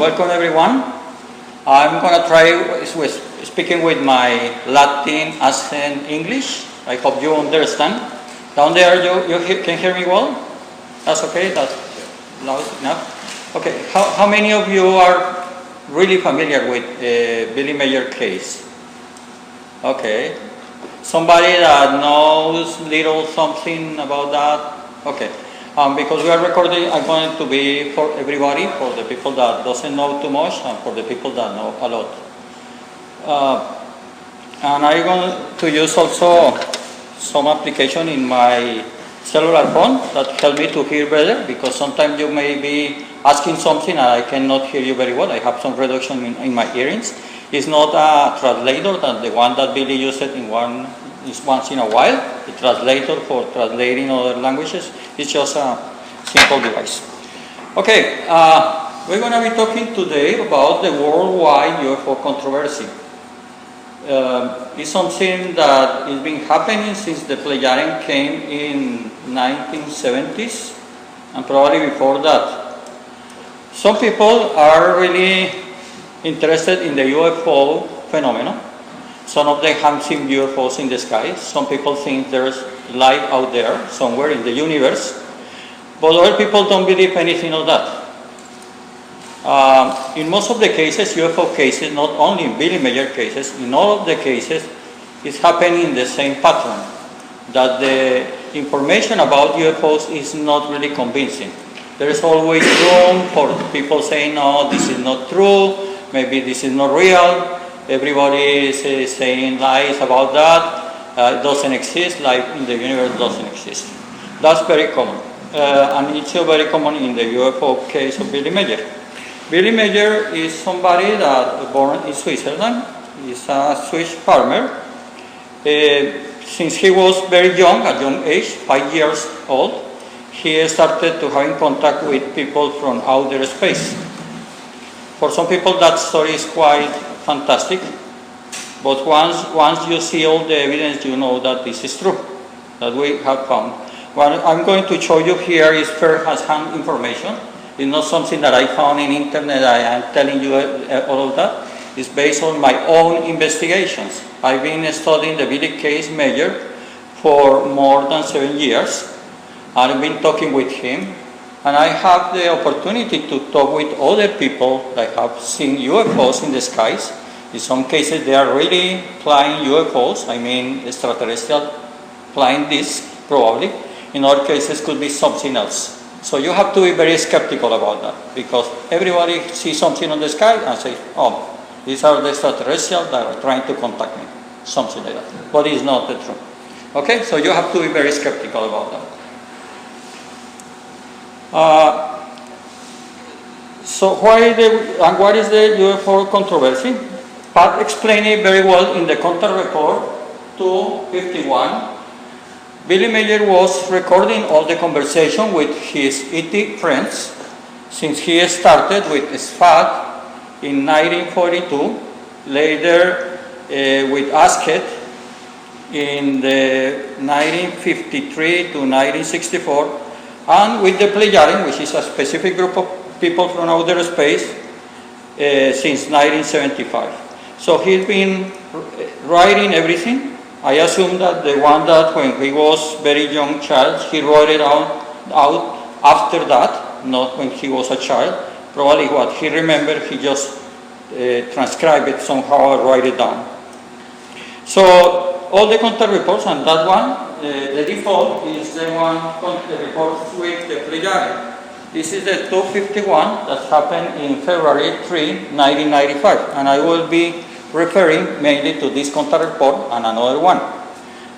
welcome everyone. I'm going to try with speaking with my Latin accent English. I hope you understand. Down there, you can hear me well? That's okay? That's loud enough? Okay, how many of you are really familiar with the Billy Meier case? Okay. Somebody that knows little something about that? Okay. Because we are recording, I'm going to be for everybody, for the people that doesn't know too much and for the people that know a lot. And I'm going to use also some application in my cellular phone that help me to hear better, because sometimes you may be asking something and I cannot hear you very well. I have some reduction in my hearings. It's not a translator than the one that Billy used once in a while. The translator for translating other languages. It's just a simple device. Okay, we're going to be talking today about the worldwide UFO controversy. It's something that has been happening since the Pleiadian came in 1970s and probably before that. Some people are really interested in the UFO phenomenon. Some of them have seen UFOs in the sky. Some people think there's life out there somewhere in the universe. But other people don't believe anything of that. In most of the cases, UFO cases, not only in Billy Meier cases, in all of the cases, it's happening in the same pattern. That the information about UFOs is not really convincing. There is always room for people saying, no, this is not true, maybe this is not real. Everybody is saying lies about that. It doesn't exist, life in the universe doesn't exist. That's very common. And it's very common in the UFO case of Billy Meier. Billy Meier is somebody that was born in Switzerland. He's a Swiss farmer. Since he was very young, at young age, 5 years old, he started to having contact with people from outer space. For some people that story is quite fantastic, but once you see all the evidence, you know that this is true, that we have found. What I'm going to show you here is first-hand information. It's not something that I found in internet. I am telling you all of that. It's based on my own investigations. I've been studying the Billy case Meier for more than 7 years. I've been talking with him. And I have the opportunity to talk with other people that have seen UFOs in the skies. In some cases, they are really flying UFOs, I mean extraterrestrial flying discs, probably. In other cases, could be something else. So you have to be very skeptical about that, because everybody sees something on the sky and says, oh, these are the extraterrestrials that are trying to contact me, something like that. But it's not the truth. Okay, so you have to be very skeptical about that. So what is the UFO controversy? Pat explained it very well in the contact report 251. Billy Meier was recording all the conversation with his ET friends since he started with SFAT in 1942, later with ASKET in the 1953 to 1964, and with the Pleiadian, which is a specific group of people from outer space, since 1975. So he's been writing everything. I assume that the one that when he was very young child, he wrote it out after that, not when he was a child. Probably what he remembered, he just transcribed it somehow or write it down. So all the contact reports, and that one, the default is the one the report with the Pleiadian. This is the 251 that happened in February 3, 1995, and I will be referring mainly to this contact report and another one.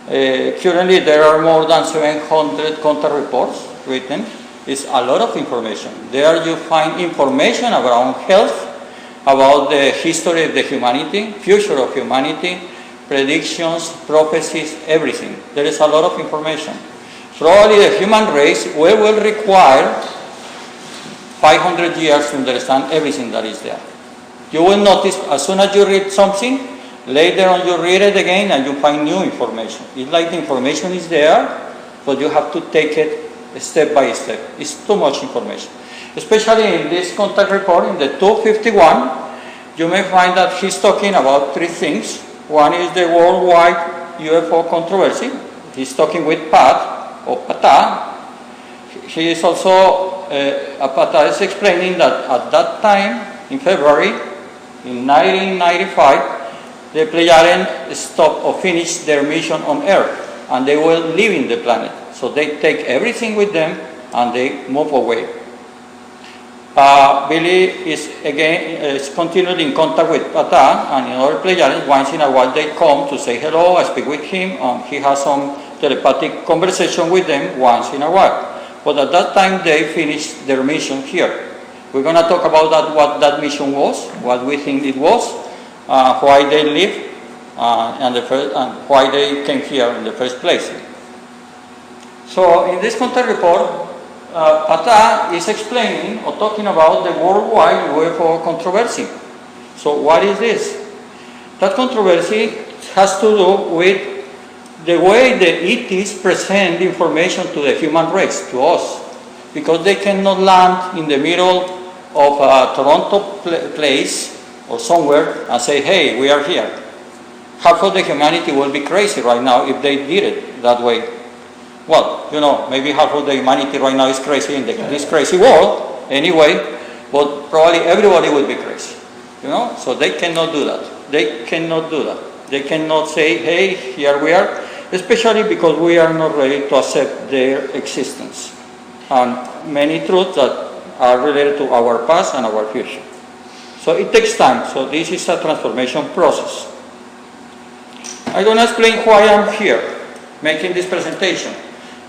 Currently, there are more than 700 contact reports written. It's a lot of information. There you find information around health, about the history of the humanity, future of humanity, predictions, prophecies, everything. There is a lot of information. Probably the human race will require 500 years to understand everything that is there. You will notice as soon as you read something, later on you read it again and you find new information. It's like the information is there, but you have to take it step by step. It's too much information. Especially in this contact report, in the 251, you may find that he's talking about three things. One is the worldwide UFO controversy. He's talking with Pat, or Pata. He is also, Pata is explaining that at that time, in February, in 1995, the Pleiadians stopped or finished their mission on Earth, and they were leaving the planet. So they take everything with them, and they move away. Billy is continually in contact with Pata and other Pleiadians. Once in a while they come to say hello, I speak with him, and he has some telepathic conversation with them once in a while. But at that time they finished their mission here. We're going to talk about that, what that mission was, what we think it was, why they lived, and why they came here in the first place. So in this contact report, Pata is explaining or talking about the worldwide UFO controversy. So what is this? That controversy has to do with the way the ETs present information to the human race, to us, because they cannot land in the middle of a Toronto place or somewhere and say, hey, we are here. Half of the humanity will be crazy right now if they did it that way. Well, you know, maybe half of the humanity right now is crazy in this crazy world anyway, but probably everybody will be crazy, you know? So they cannot do that. They cannot do that. They cannot say, hey, here we are, especially because we are not ready to accept their existence and many truths that are related to our past and our future. So it takes time. So this is a transformation process. I'm going to explain why I'm here making this presentation.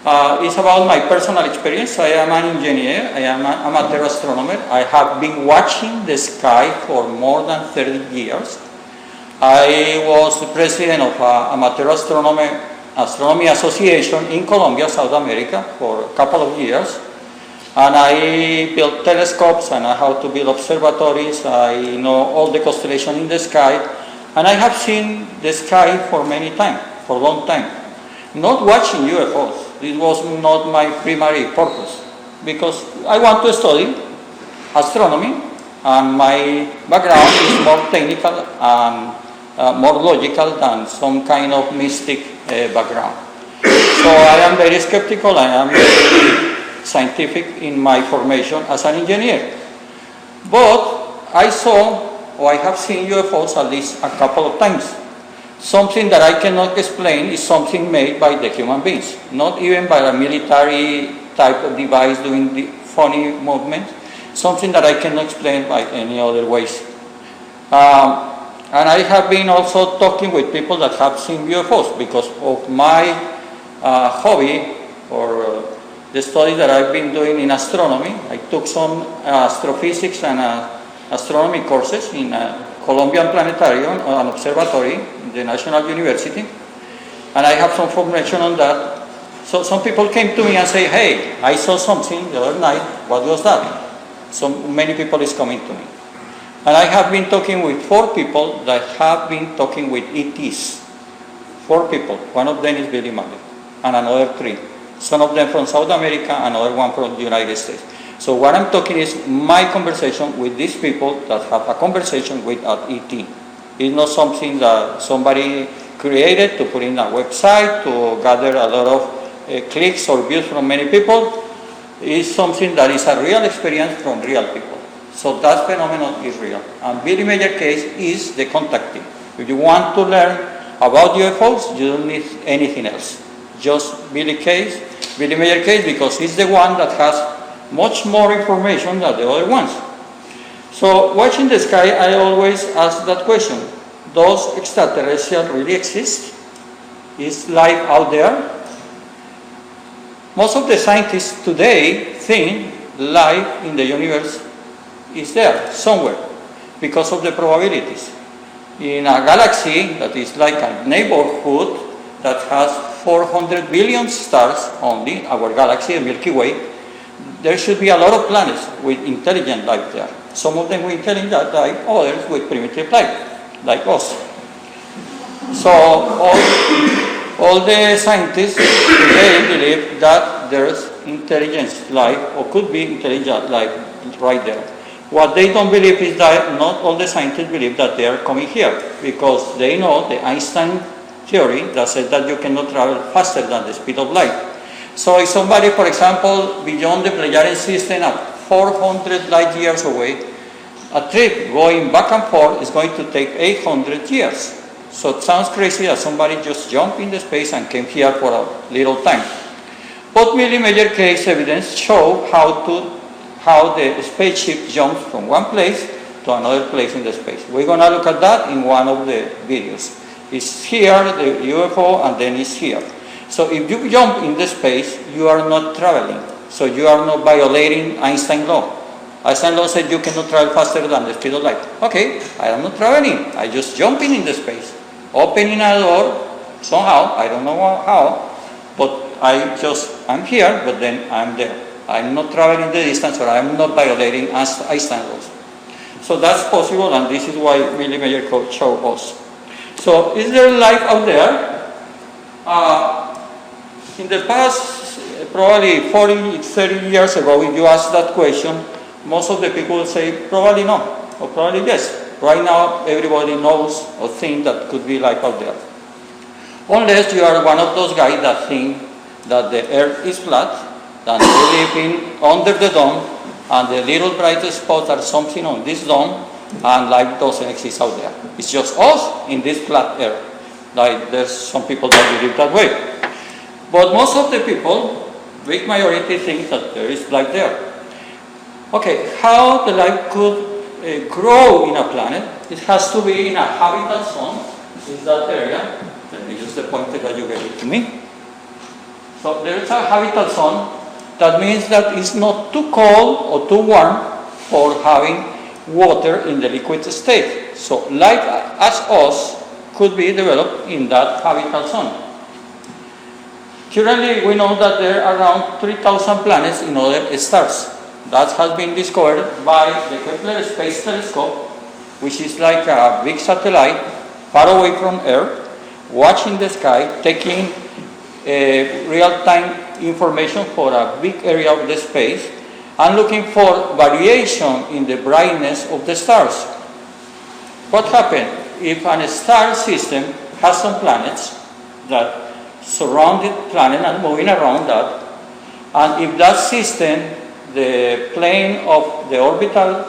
It's about my personal experience. I am an engineer. I am an amateur astronomer. I have been watching the sky for more than 30 years. I was the president of an amateur astronomy association in Colombia, South America, for a couple of years. And I built telescopes, and I how to build observatories. I know all the constellations in the sky. And I have seen the sky for many times, for a long time. Not watching UFOs. This was not my primary purpose, because I want to study astronomy, and my background is more technical and more logical than some kind of mystic background. So I am very skeptical. I am very scientific in my formation as an engineer. But I saw, or I have seen UFOs at least a couple of times. Something that I cannot explain is something made by the human beings, not even by a military type of device doing the funny movements, something that I cannot explain by any other ways. And I have been also talking with people that have seen UFOs because of my hobby or the study that I've been doing in astronomy. I took some astrophysics and astronomy courses in Colombian Planetarium, an observatory, the National University, and I have some information on that. So some people came to me and say, hey, I saw something the other night, what was that? So many people is coming to me. And I have been talking with 4 people that have been talking with ETs. 4 people, one of them is Billy Meier, and another 3. Some of them from South America, another one from the United States. So what I'm talking is my conversation with these people that have a conversation with an ET. It's not something that somebody created to put in a website to gather a lot of clicks or views from many people. It's something that is a real experience from real people. So that phenomenon is real. And Billy Meier case is the contacting. If you want to learn about UFOs, you don't need anything else. Just Billy Meier case, because he's the one that has much more information than the other ones. So watching the sky, I always ask that question. Does extraterrestrials really exist? Is life out there? Most of the scientists today think life in the universe is there, somewhere, because of the probabilities. In a galaxy that is like a neighborhood that has 400 billion stars only, our galaxy, the Milky Way, there should be a lot of planets with intelligent life there. Some of them with intelligent life, others with primitive life, like us. So all the scientists today believe that there's intelligent life, or could be intelligent life right there. What they don't believe is that not all the scientists believe that they are coming here, because they know the Einstein theory that says that you cannot travel faster than the speed of light. So if somebody, for example, beyond the Pleiadian system at 400 light years away, a trip going back and forth is going to take 800 years. So it sounds crazy that somebody just jumped into space and came here for a little time. But Billy Meier case evidence show how the spaceship jumps from one place to another place in the space. We're going to look at that in one of the videos. It's here, the UFO, and then it's here. So if you jump in the space, you are not traveling. So you are not violating Einstein law. Einstein law said you cannot travel faster than the speed of light. Okay, I am not traveling. I just jumping in the space, opening a door somehow. I don't know how, but I'm here, but then I'm there. I'm not traveling the distance, or I'm not violating Einstein laws. So that's possible, and this is why Billy Meier showed us. So is there life out there? In the past, probably 40, 30 years ago, if you ask that question, most of the people will say probably no, or probably yes. Right now, everybody knows or thinks that could be life out there. Unless you are one of those guys that think that the earth is flat, that they live under the dome, and the little bright spots are something on this dome, and life doesn't exist out there. It's just us in this flat earth. Like there's some people that believe that way. But most of the people, big majority, think that there is life there. Okay, how the life could grow in a planet? It has to be in a habitat zone. Is that area? Let me use the pointer that you gave it to me. So there is a habitat zone. That means that it's not too cold or too warm for having water in the liquid state. So life as us could be developed in that habitat zone. Currently, we know that there are around 3,000 planets in other stars. That has been discovered by the Kepler Space Telescope, which is like a big satellite far away from Earth, watching the sky, taking real-time information for a big area of the space, and looking for variation in the brightness of the stars. What happens if a star system has some planets that surround the planet and moving around that, and if that system, the plane of the orbital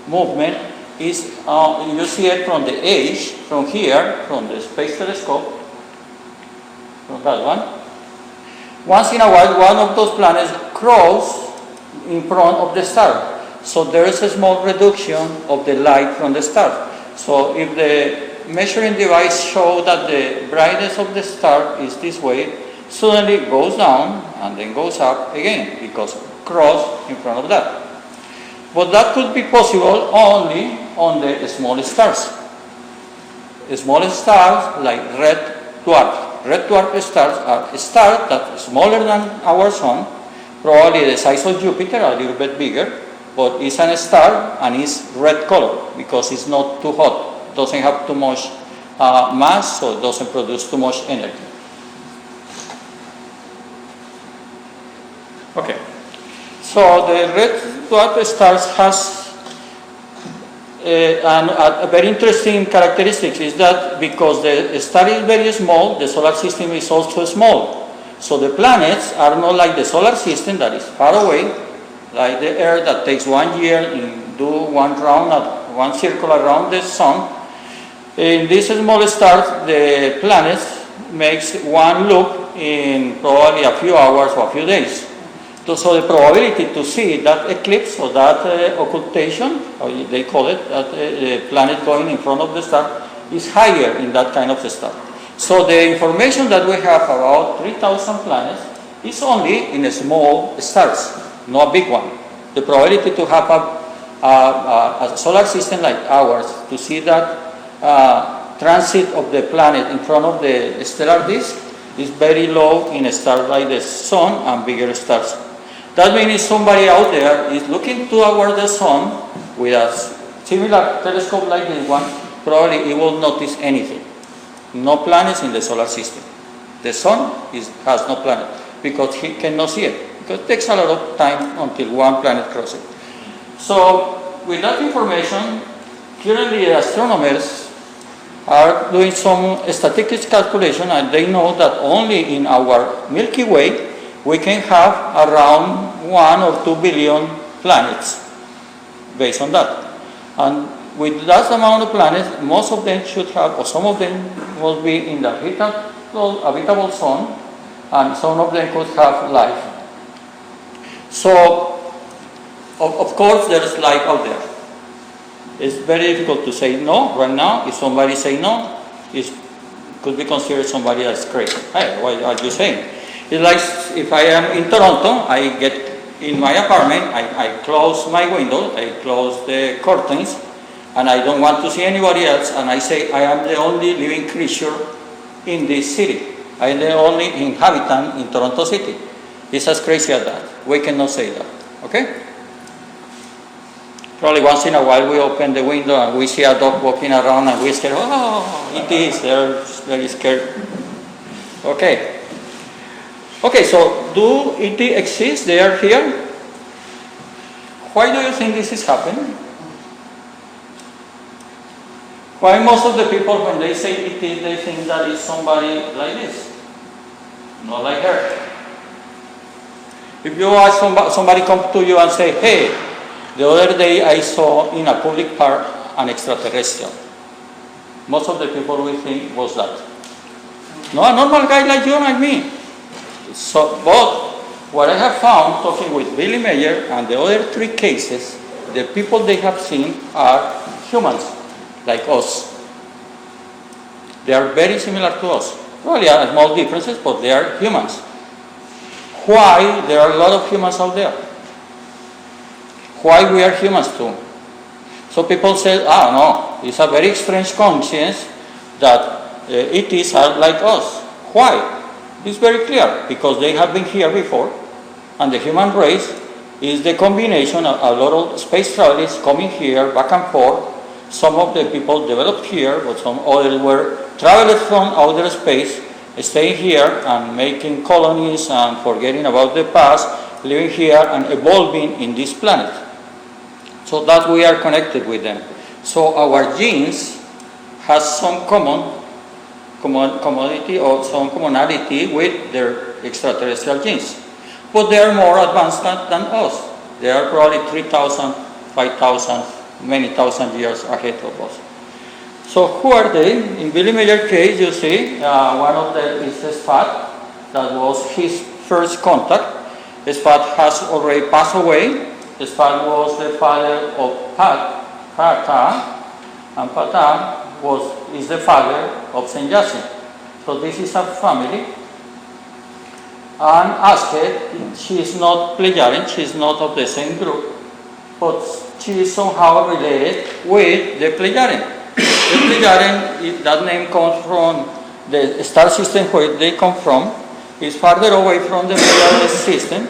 movement is, you see it from the edge, from here, from the space telescope, from that one. Once in a while, one of those planets crosses in front of the star. So there is a small reduction of the light from the star. So if the measuring device shows that the brightness of the star is this way, suddenly it goes down and then goes up again because it crossed in front of that. But that could be possible only on the small stars. Small stars like red dwarfs. Red dwarf stars are stars that are smaller than our sun, probably the size of Jupiter, a little bit bigger, but it's a star and it's red color because it's not too hot, doesn't have too much mass, so it doesn't produce too much energy. Okay, so the red dwarf stars has a very interesting characteristic is that because the star is very small, the solar system is also small. So the planets are not like the solar system that is far away, like the Earth that takes 1 year and do one circle around the sun. In these small stars, the planets makes one loop in probably a few hours or a few days. So the probability to see that eclipse or that occultation, or they call it, that planet going in front of the star, is higher in that kind of star. So the information that we have about 3,000 planets is only in small stars, not a big one. The probability to have a solar system like ours, to see that transit of the planet in front of the stellar disk, is very low in stars like the sun and bigger stars. That means somebody out there is looking toward the sun with a similar telescope like this one, probably he will notice anything. No planets in the solar system. The sun has no planet because he cannot see it. Because it takes a lot of time until one planet crosses. So with that information, currently astronomers are doing some statistics calculation, and they know that only in our Milky Way we can have around 1 or 2 billion planets based on that. And with that amount of planets, most of them should have, or some of them will be in the habitable zone, and some of them could have life. So, of course, there is life out there. It's very difficult to say no right now. If somebody say no, it could be considered somebody that's crazy. Hey, what are you saying? It's like if I am in Toronto, I get in my apartment, I close my window, I close the curtains, and I don't want to see anybody else, and I say I am the only living creature in this city. I am the only inhabitant in Toronto City. It's as crazy as that. We cannot say that, okay? Probably once in a while we open the window and we see a dog walking around and we say, oh, it is, they're very scared. Okay. Okay, so do ET exist? They are here? Why do you think this is happening? Why most of the people, when they say ET, they think that it's somebody like this, not like her? If you ask somebody come to you and say, hey, the other day I saw in a public park an extraterrestrial, most of the people will think, what's that? No, a normal guy like you and like me. So, but what I have found, talking with Billy Meier and the other 3 cases, the people they have seen are humans, like us. They are very similar to us. Probably are small differences, but they are humans. Why there are a lot of humans out there? Why we are humans too? So people say, no, it's a very strange coincidence that ETs are like us. Why? It's very clear, because they have been here before, and the human race is the combination of a lot of space travelers coming here, back and forth. Some of the people developed here, but some others were travelers from outer space, staying here and making colonies and forgetting about the past, living here and evolving in this planet. So that we are connected with them. So our genes has some commodity or some commonality with their extraterrestrial genes. But they are more advanced than us. They are probably 3,000, 5,000, many thousand years ahead of us. So who are they? In Billy Meier's case, you see, one of them is Están. That was his first contact. Están has already passed away. Están was the father of Parte, and Parte is the father of Saint Jacinth. So this is a family. And Asked, she is not Pleiadian, she is not of the same group, but she is somehow related with the Pleiadian. The Pleiadian, that name comes from the star system where they come from. It's farther away from the Pleiadian system.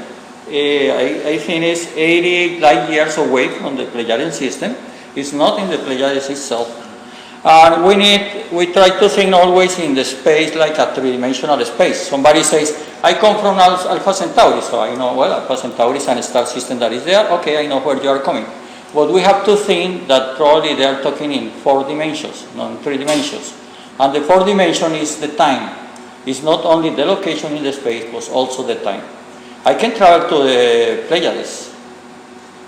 I think it's 80 light years away from the Pleiadian system. It's not in the Pleiades itself. And we try to think always in the space like a three-dimensional space. Somebody says, I come from Alpha Centauri, so I know, well, Alpha Centauri is a star system that is there. Okay, I know where you are coming. But we have to think that probably they are talking in 4 dimensions, not in 3 dimensions. And the 4th dimension is the time. It's not only the location in the space, but also the time. I can travel to the Pleiades.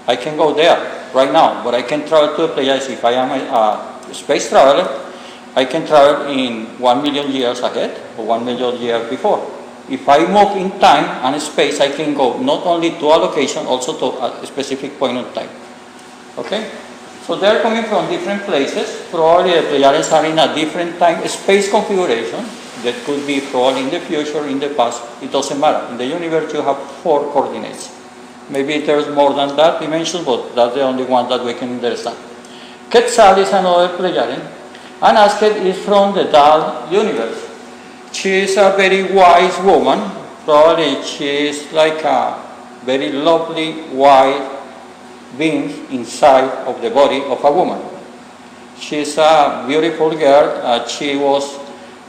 I can go there right now, but I can travel to the Pleiades if I am a space traveler. I can travel in 1 million years ahead or 1 million years before. If I move in time and space, I can go not only to a location, also to a specific point of time. Okay? So they're coming from different places. Probably the Pleiades are in a different time space configuration. That could be probably in the future, in the past. It doesn't matter. In the universe, you have 4 coordinates. Maybe there's more than that dimension, but that's the only one that we can understand. Quetzal is another Pleiadian, and Asked is from the Dal universe. She is a very wise woman. Probably she is like a very lovely white being inside of the body of a woman. She is a beautiful girl. She was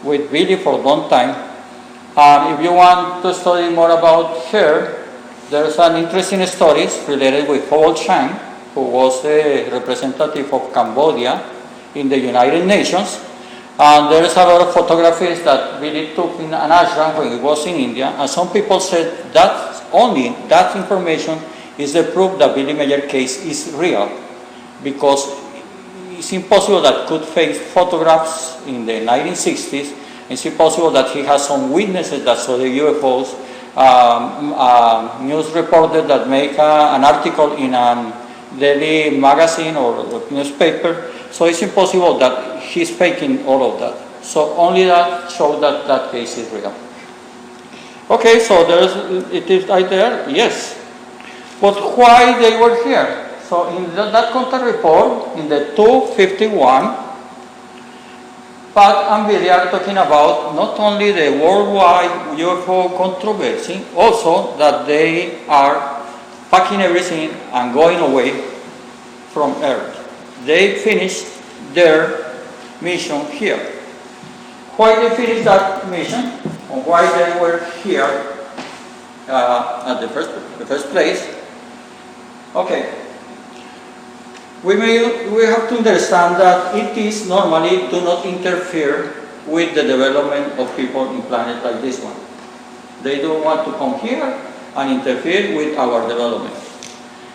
with Billy for a long time. And if you want to study more about her, there's an interesting story related with Paul Chang, who was a representative of Cambodia in the United Nations. And there's a lot of photographies that Billy took in an ashram when he was in India. And some people said that only that information is the proof that Billy Meier case is real, because it's impossible that could fake photographs in the 1960s. It's impossible that he has some witnesses that saw the UFOs. News reporter that make an article in a daily magazine or newspaper. So it's impossible that he's faking all of that. So only that shows that that case is real. Okay, so it is right there, yes. But why they were here? So in that contact report, in the 251, Pat and Billy are talking about not only the worldwide UFO controversy, also that they are packing everything and going away from Earth. They finished their mission here. Why they finished that mission, or why they were here at the first place? Okay. We have to understand that ETs normally do not interfere with the development of people in planets like this one. They don't want to come here and interfere with our development.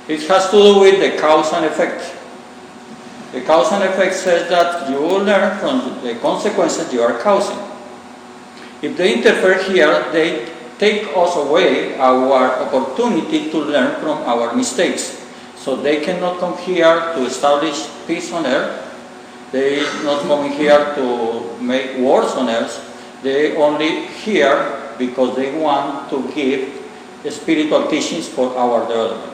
It has to do with the cause and effect. The cause and effect says that you will learn from the consequences you are causing. If they interfere here, they take us away our opportunity to learn from our mistakes. So they cannot come here to establish peace on earth. They not come here to make wars on earth. They only here because they want to give spiritual teachings for our development.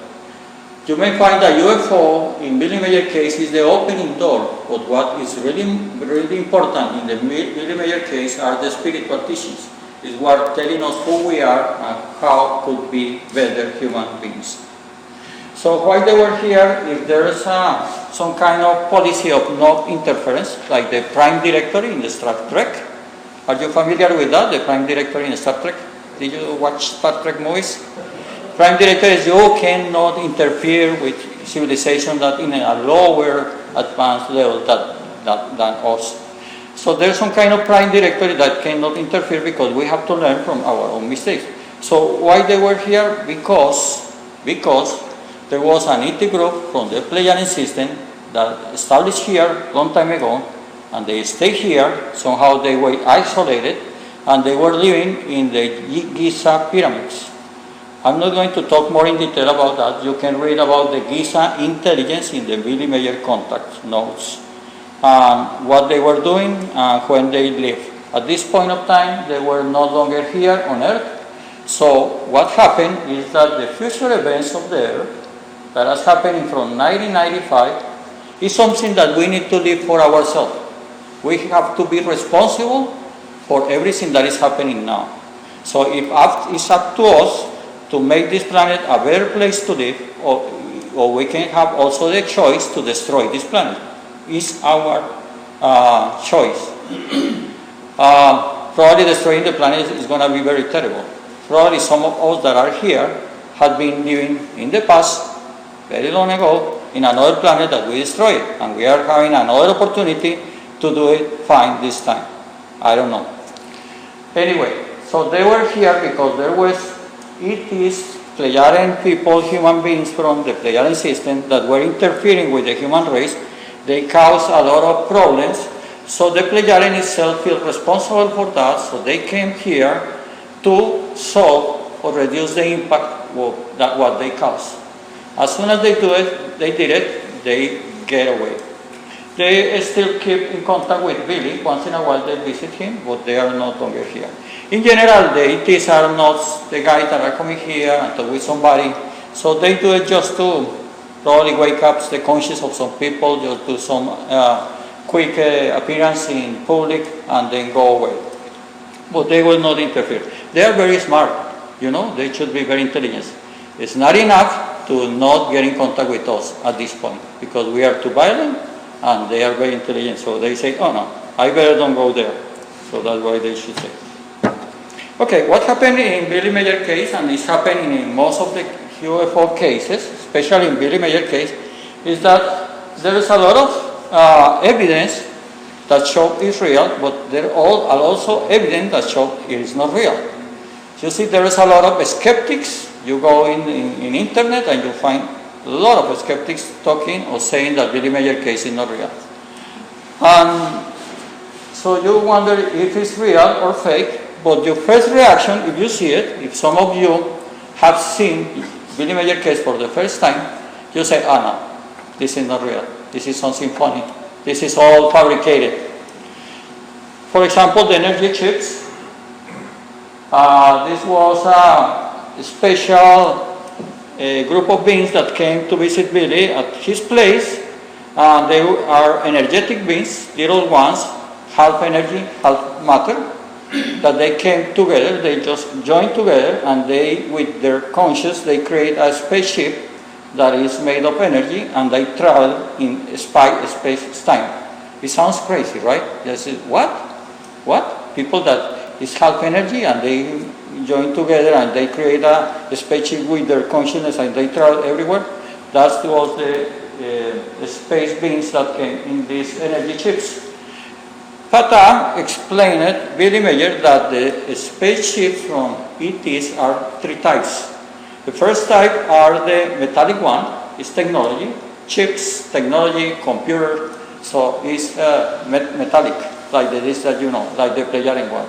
You may find that UFO in Billy Meier case is the opening door, but what is really important in the Billy Meier case are the spiritual teachings. Is what telling us who we are and how could be better human beings. So why they were here? If there is some kind of policy of no interference, like the Prime Directory in the Star Trek. Are you familiar with that, the Prime Directory in Star Trek? Did you watch Star Trek movies? Prime Directory is you cannot interfere with civilization that in a lower advanced level than us. So there's some kind of Prime Directory that cannot interfere because we have to learn from our own mistakes. So why they were here? Because there was an ET group from the Pleiadian system that established here a long time ago, and they stayed here. Somehow they were isolated, and they were living in the Giza pyramids. I'm not going to talk more in detail about that. You can read about the Giza intelligence in the Billy Meier contact notes. What they were doing when they left. At this point of time, they were no longer here on Earth. So what happened is that the future events of the Earth that has happening from 1995 is something that we need to live for ourselves. We have to be responsible for everything that is happening now. So it's up to us to make this planet a better place to live, or we can have also the choice to destroy this planet. It's our choice. Probably destroying the planet is going to be very terrible. Probably some of us that are here had been living in the past, very long ago, in another planet that we destroyed, and we are having another opportunity to do it fine this time. I don't know. Anyway, so they were here because there was ETs, Pleiadian people, human beings from the Pleiadian system that were interfering with the human race. They caused a lot of problems. So the Pleiadian itself feels responsible for that. So they came here to solve or reduce the impact of what they caused. As soon as they did it, they get away. They still keep in contact with Billy. Once in a while they visit him, but they are no longer here. In general, the ETs are not the guys that are coming here and talk with somebody. So they do it just to probably wake up the conscience of some people, just do some quick appearance in public and then go away. But they will not interfere. They are very smart, they should be very intelligent. It's not enough to not get in contact with us at this point, because we are too violent and they are very intelligent. So they say, oh no, I better don't go there. So that's why they should say. Okay, what happened in Billy Meier case, and it's happening in most of the UFO cases, especially in Billy Meier case, is that there is a lot of evidence that show it's real, but there are also evidence that show it is not real. You see, there is a lot of skeptics. You go in internet and you find a lot of skeptics talking or saying that Billy Meier case is not real. And so you wonder if it's real or fake, but your first reaction, if you see it, if some of you have seen Billy Meier case for the first time, you say, no, this is not real. This is something funny. This is all fabricated. For example, the energy chips. This was a special group of beings that came to visit Billy at his place. They are energetic beings, little ones, half energy, half matter, that they came together, they just joined together, and they, with their conscious, they create a spaceship that is made of energy, and they travel in space-time. It sounds crazy, right? You say, what? What? People that is half energy, and they join together, and they create a spaceship with their consciousness, and they travel everywhere. That was the space beings that came in these energy chips. Pata explained, Billy Meier, that the spaceships from ETs are three types. The first type are the metallic one, is technology, chips, technology, computer, so it's metallic, like the disc that you know, like the Pleiadian one.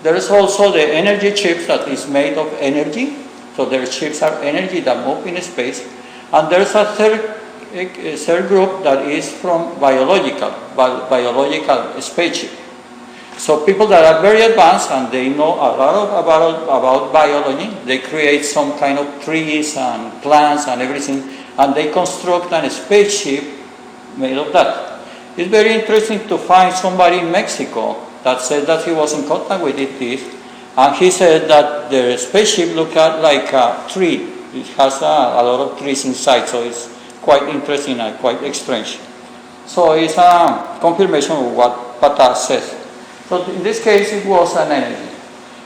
There is also the energy chips that is made of energy, so their chips are energy that move in space. And there's a third group that is from biological spaceship. So people that are very advanced and they know a lot about biology, they create some kind of trees and plants and everything, and they construct a spaceship made of that. It's very interesting to find somebody in Mexico that said that he was in contact with ETs, and he said that the spaceship looked like a tree. It has a lot of trees inside, so it's quite interesting and quite strange. So it's a confirmation of what Pata says. So in this case, it was an energy.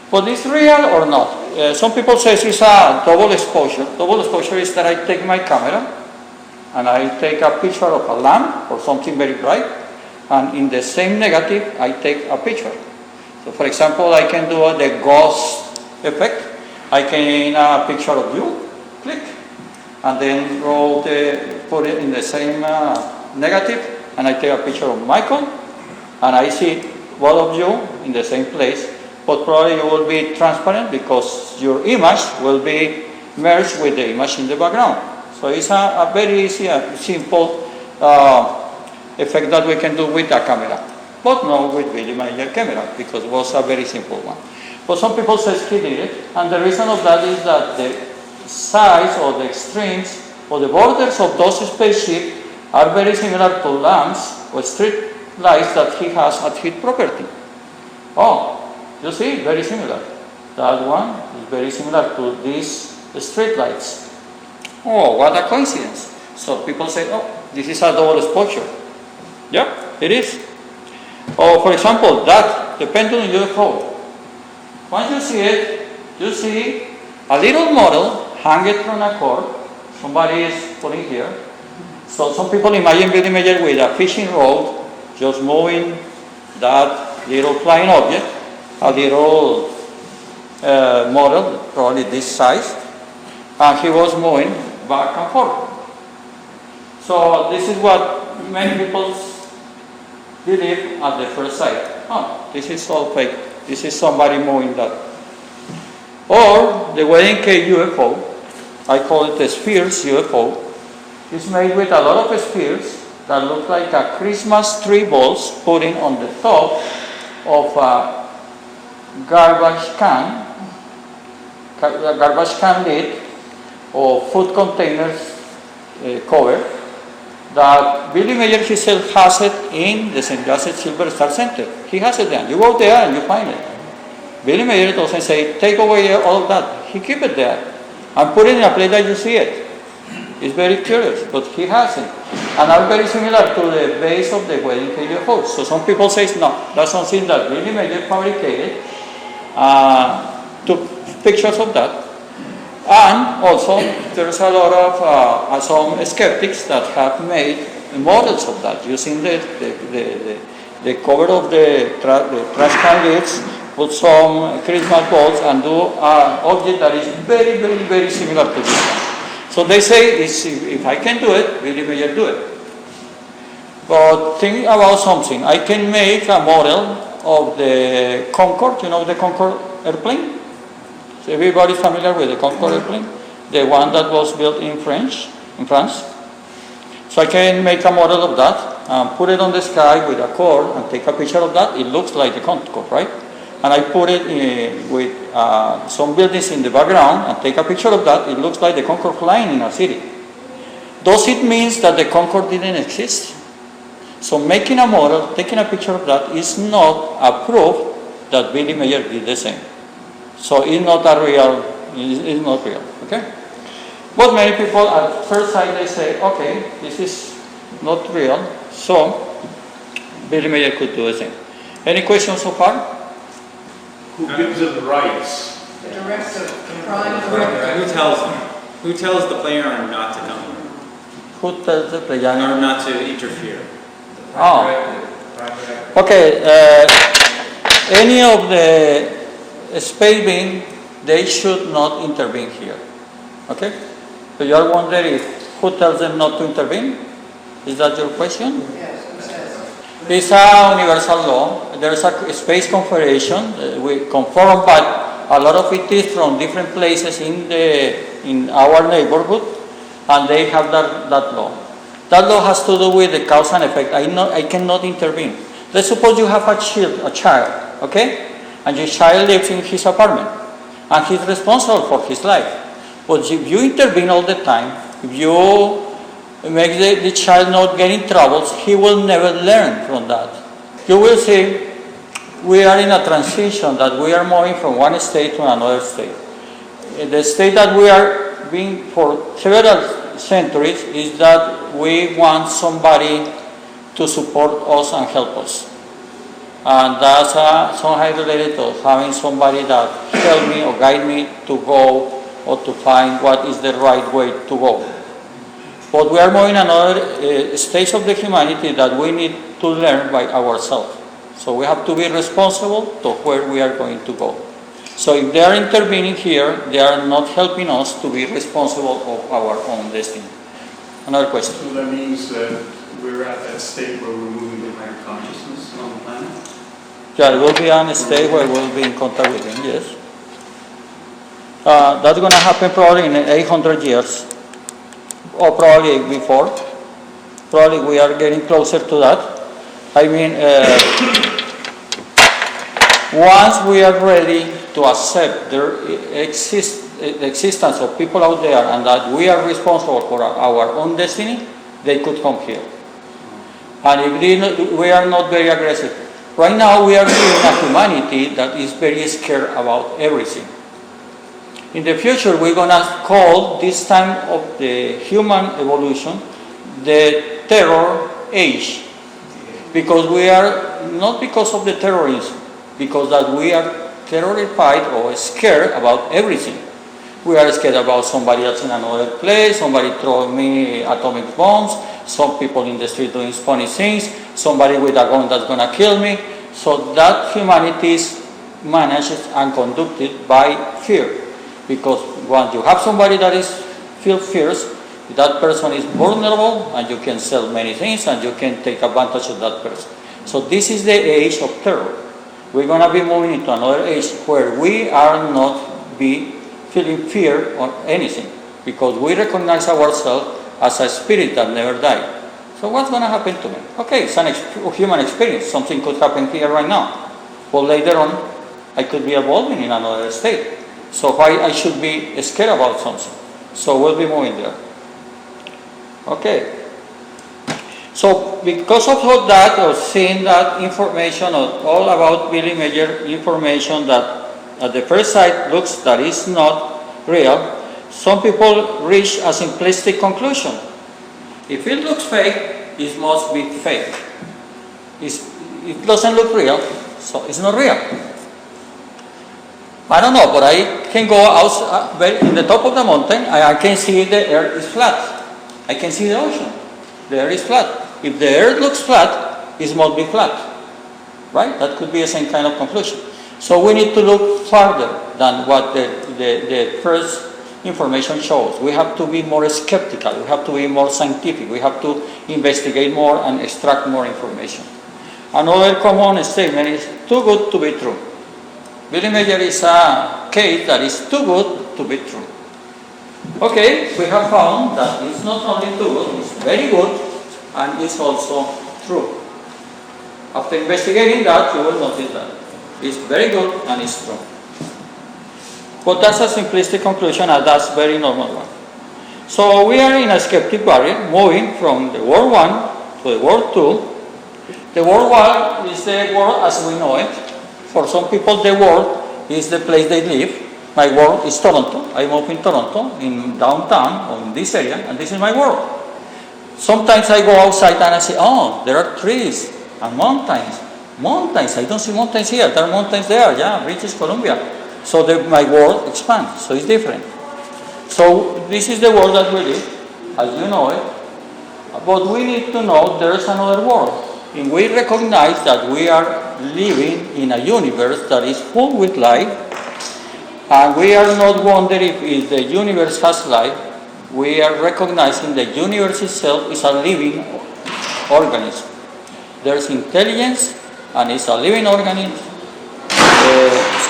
But is real or not? Some people say it's a double exposure. Double exposure is that I take my camera and I take a picture of a lamp or something very bright, and in the same negative, I take a picture. So for example, I can do the ghost effect. I can a picture of you, click, and then put it in the same negative, and I take a picture of Michael, and I see both of you in the same place, but probably you will be transparent because your image will be merged with the image in the background. So it's a very easy, simple effect that we can do with the camera, but not with Billy Meier camera, because it was a very simple one. But some people say he did it, and the reason of that is that the size or the extremes or the borders of those spaceships are very similar to lamps or street lights that he has at his property. Oh, you see, very similar. That one is very similar to these street lights. Oh, what a coincidence. So people say, oh, this is a double exposure. Yeah, it is. Or for example, that, the pendulum UFO. Once you see it, you see a little model hanging from a cord. Somebody is putting here. So some people imagine Billy Meier with a fishing rod, just moving that little flying object, a little model, probably this size, and he was moving back and forth. So this is what many people believe at the first sight. Oh, this is all fake. This is somebody moving that. Or the wedding cake UFO, I call it the spheres UFO, is made with a lot of spheres that look like a Christmas tree balls putting on the top of a garbage can lid or food containers cover that Billy Meier himself has it in the St. Joseph Silver Star Center. He has it there. You go there and you find it. Billy Meier doesn't say, take away all of that. He keep it there and put it in a place that you see it. It's very curious, but he has it. And are very similar to the base of the wedding cake UFO. So some people say, no, that's something that Billy Meier fabricated, took pictures of that, And also, there's a lot of some skeptics that have made models of that using the cover of the trash can lids, put some Christmas balls, and do an object that is very, very, very similar to this one. So they say, if I can do it, Billy Meier do it. But think about something. I can make a model of the Concorde, you know the Concorde airplane? So everybody's familiar with the Concorde airplane? The one that was built in France. So I can make a model of that, and put it on the sky with a cord and take a picture of that. It looks like the Concorde, right? And I put it with some buildings in the background and take a picture of that. It looks like the Concorde flying in a city. Does it mean that the Concorde didn't exist? So making a model, taking a picture of that is not a proof that Billy Meier did the same. So it's not it's not real, okay? But many people at first sight they say, okay, this is not real, so Billy Meier could do the same. Any questions so far? Who gives them the rights? The director, the prime Who tells them? Who tells the player not to come here? Who tells the player? Or not to interfere? Oh. Okay, any of the space being, they should not intervene here. Okay? So you are wondering who tells them not to intervene? Is that your question? Yes, who says? It's a universal law. There's a space confederation. We conform, but a lot of it is from different places in our neighborhood, and they have that law. That law has to do with the cause and effect. I cannot intervene. Let's suppose you have a child, okay? And your child lives in his apartment, and he's responsible for his life. But if you intervene all the time, if you make the child not get in troubles, he will never learn from that. You will see, we are in a transition that we are moving from one state to another state. The state that we are being for several centuries is that we want somebody to support us and help us. And that's somehow related to having somebody that help me or guide me to go or to find what is the right way to go. But we are moving another stage of the humanity that we need to learn by ourselves. So we have to be responsible to where we are going to go. So if they are intervening here, they are not helping us to be responsible of our own destiny. Another question. So that means that we're at that state where we're moving to higher consciousness on the planet? Yeah, it will be on a state where we'll be in contact with him, yes. That's going to happen probably in 800 years, or probably before. Probably we are getting closer to that. I mean, once we are ready to accept the existence of people out there and that we are responsible for our own destiny, they could come here. And if we are not very aggressive. Right now we are living a humanity that is very scared about everything. In the future we're going to call this time of the human evolution the terror age. Because we are, not because of the terrorism, because that we are terrified or scared about everything. We are scared about somebody else in another place, somebody throwing me atomic bombs, some people in the street doing funny things, somebody with a gun that's going to kill me. So that humanity is managed and conducted by fear. Because once you have somebody that feels fears, that person is vulnerable and you can sell many things and you can take advantage of that person. So this is the age of terror. We're going to be moving into another age where we are not feeling fear or anything, because we recognize ourselves as a spirit that never died. So what's going to happen to me? Okay, it's a human experience. Something could happen here right now. But later on, I could be evolving in another state. So why I should be scared about something? So we'll be moving there. Okay. So because of all that, or seeing that information, or all about Billy Meier information that at the first sight looks that is not real, some people reach a simplistic conclusion. If it looks fake, it must be fake. It doesn't look real, so it's not real. I don't know, but I can go out in the top of the mountain, and I can see the earth is flat. I can see the ocean. The earth is flat. If the earth looks flat, it must be flat. Right? That could be the same kind of conclusion. So we need to look farther than what the first information shows. We have to be more skeptical. We have to be more scientific. We have to investigate more and extract more information. Another common statement is too good to be true. Billy Meier is a case that is too good to be true. Okay, we have found that it's not only too good, it's very good, and it's also true. After investigating that, you will notice that it's very good and it's true. But that's a simplistic conclusion, and that's a very normal one. So we are in a skeptic barrier, moving from the world 1 to the world 2. The world 1 is the world as we know it. For some people, the world is the place they live. My world is Toronto. I live in Toronto, in downtown, or in this area, and this is my world. Sometimes I go outside and I say, oh, there are trees and mountains. Mountains, I don't see mountains here. There are mountains there, yeah, British Columbia. So my world expands, so it's different. So this is the world that we live, as you know it. But we need to know there's another world. And we recognize that we are living in a universe that is full with life, and we are not wondering if the universe has life. We are recognizing the universe itself is a living organism. There's intelligence, and it's a living organism.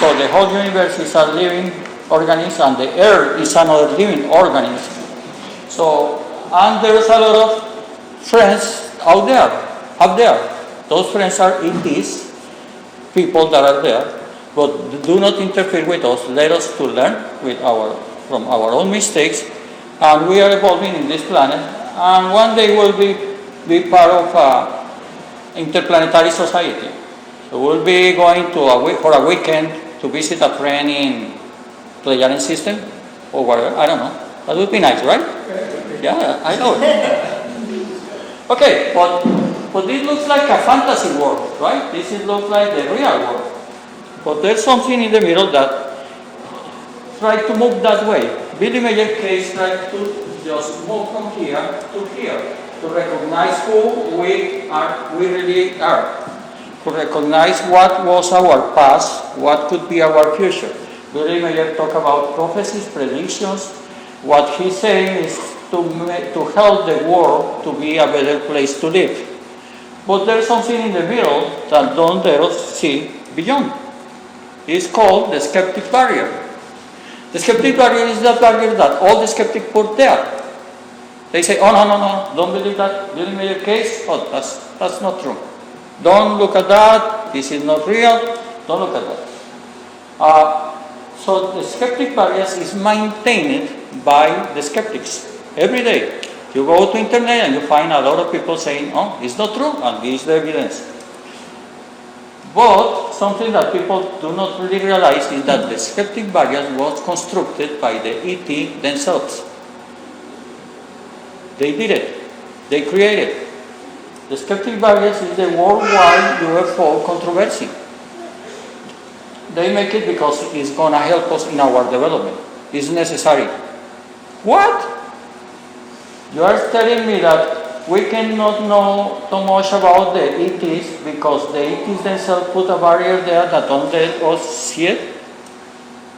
So the whole universe is a living organism, and the earth is another living organism. So, and there's a lot of friends out there. Up there, those friends are ETs, people that are there, but do not interfere with us. Let us to learn from our own mistakes, and we are evolving in this planet, and one day we'll be part of interplanetary society. So we'll be going for a weekend to visit a friend in Pleiadian system, or whatever, I don't know. That would be nice, right? Yeah, I know it. Okay, but this looks like a fantasy world, right? This looks like the real world. But there's something in the middle that tries to move that way. Billy Meier case tried to just move from here to here, to recognize who we really are, to recognize what was our past, what could be our future. Billy Meier talked about prophecies, predictions. What he's saying is to help the world to be a better place to live. But there's something in the middle that don't let us see beyond. It's called the skeptic barrier. The skeptic barrier is the barrier that all the skeptics put there. They say, oh, no, don't believe that Billy Meier case. Oh, that's not true. Don't look at that. This is not real. Don't look at that. So the skeptic barrier is maintained by the skeptics every day. You go to internet and you find a lot of people saying, oh, it's not true, and this is the evidence. But something that people do not really realize is that the skeptic barrier was constructed by the ET themselves. They did it. They created it. The skeptic barrier is the worldwide UFO controversy. They make it because it's going to help us in our development. It's necessary. What? You are telling me that we cannot know too much about the ETs because the ETs themselves put a barrier there that don't let us see it?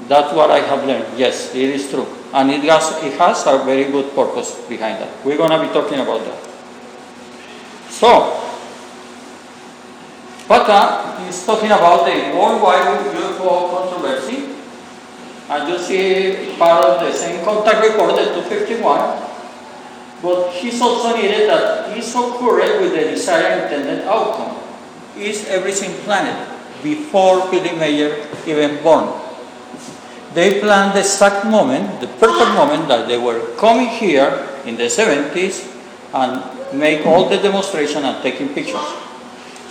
That's what I have learned. Yes, it is true. And it has a very good purpose behind that. We're going to be talking about that. So, Parte is talking about the worldwide UFO controversy. And you see part of the same contact report, the 251. But he's also needed that he's so current with the desired intended outcome. Is everything planned before Billy Meier even born? They planned the exact moment, the perfect moment that they were coming here in the 70s and make all the demonstration and taking pictures.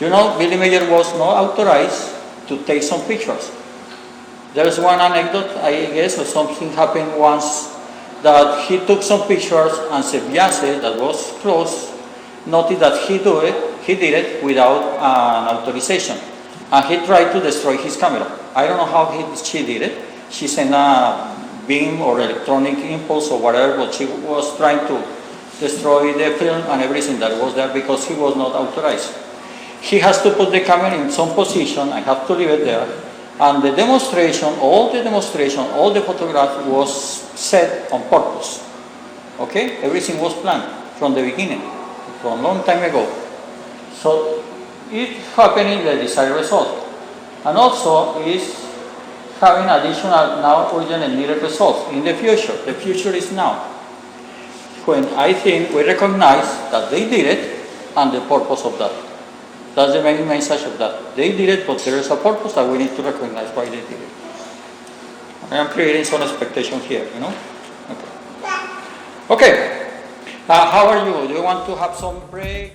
You know, Billy Meier was not authorized to take some pictures. There's one anecdote, I guess, or something happened once that he took some pictures and Sebiase, that was close, noted that he did it without an authorization. and he tried to destroy his camera. I don't know how she did it. She sent a beam or electronic impulse or whatever, but she was trying to destroy the film and everything that was there because he was not authorized. He has to put the camera in some position, I have to leave it there, and the demonstration, all the photograph was set on purpose. Okay? Everything was planned from the beginning, from a long time ago. So it's happening the desired result. And also is having additional now urgent and needed results in the future. The future is now. When I think we recognize that they did it and the purpose of that. That's the main message of that. They did it, but there is a purpose that we need to recognize why they did it. I am creating some expectation here, you know? Okay. Okay. How are you? Do you want to have some break?